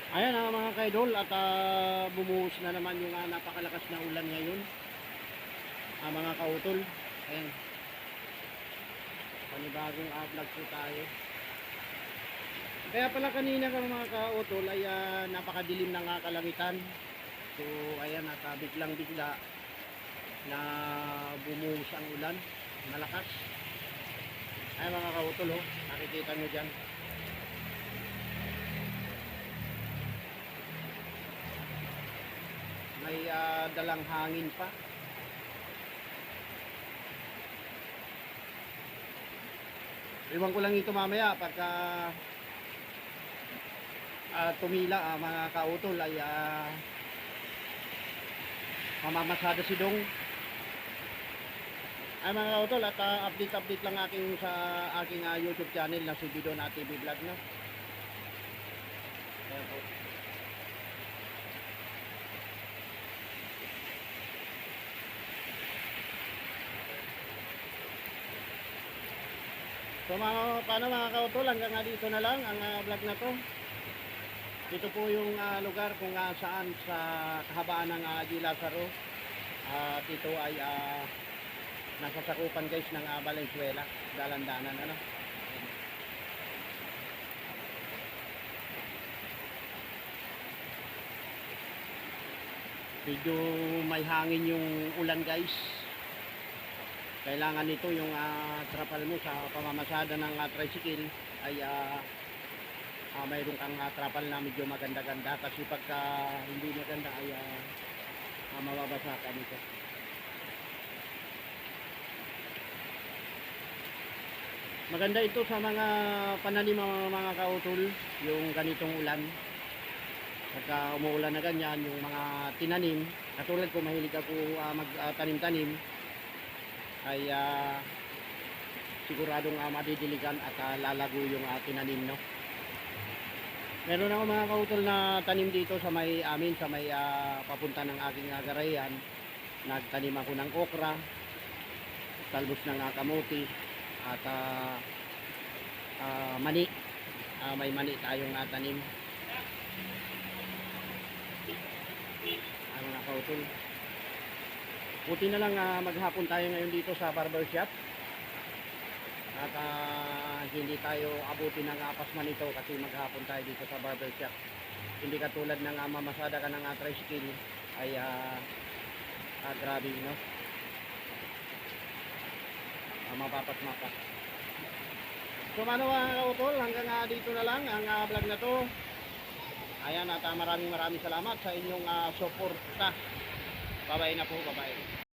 Ayan mga kaidol at bumuhos na naman yung napakalakas na ulan ngayon. Mga kautol. Ayan. Panibagong vlog po tayo. Kaya pala kanina mga kautol ay napakadilim ng kalangitan. So ayan at biglang bigla na bumuhos ang ulan. Malakas. Ayan mga kautol, oh. Nakikita nyo dyan. May dalang hangin pa. Iwan ko lang ito mamaya pagka tumila mga kautol ay mamamasada si Dong. Ay mga kautol at update lang sa aking YouTube channel na si Bidon TV Vlog na. Ayan po. So paano mga kautol, hanggang dito na lang ang vlog na to. Dito po yung lugar kung saan sa kahabaan ng G. Lazaro. At ito ay nasa sakupan guys ng Valenzuela, Dalandanan ano. Medyo may hangin yung ulan guys. Kailangan nito yung trapal mo sa pamamasada ng tricycle ay mayroon kang trapal na medyo maganda-ganda kasi pagka hindi maganda ay mababasa ka nito. Maganda ito sa mga pananim mga kautol, yung ganitong ulan. Pagka umuulan na ganyan, yung mga tinanim, katulad ko mahilig ako magtanim-tanim, ay siguradong madidiligan at lalago yung tinanim, no. Meron ako mga kautol na tanim dito sa may amin, sa may papunta ng aking garayan. Nagtanim ako ng okra, talbos ng kamuti at mani. May mani tayong tanim. Mga kautol, buti na lang maghapon tayo ngayon dito sa barber shop at hindi tayo abutin ng pasman ito kasi maghapon tayo dito sa barber shop. Hindi katulad ng mamasada ka ng tricycle ay grabe, no, mapapat. So mga kautol, hanggang dito na lang ang vlog na to. Ayan at maraming salamat sa inyong suporta. Bye-bye na po, bye-bye.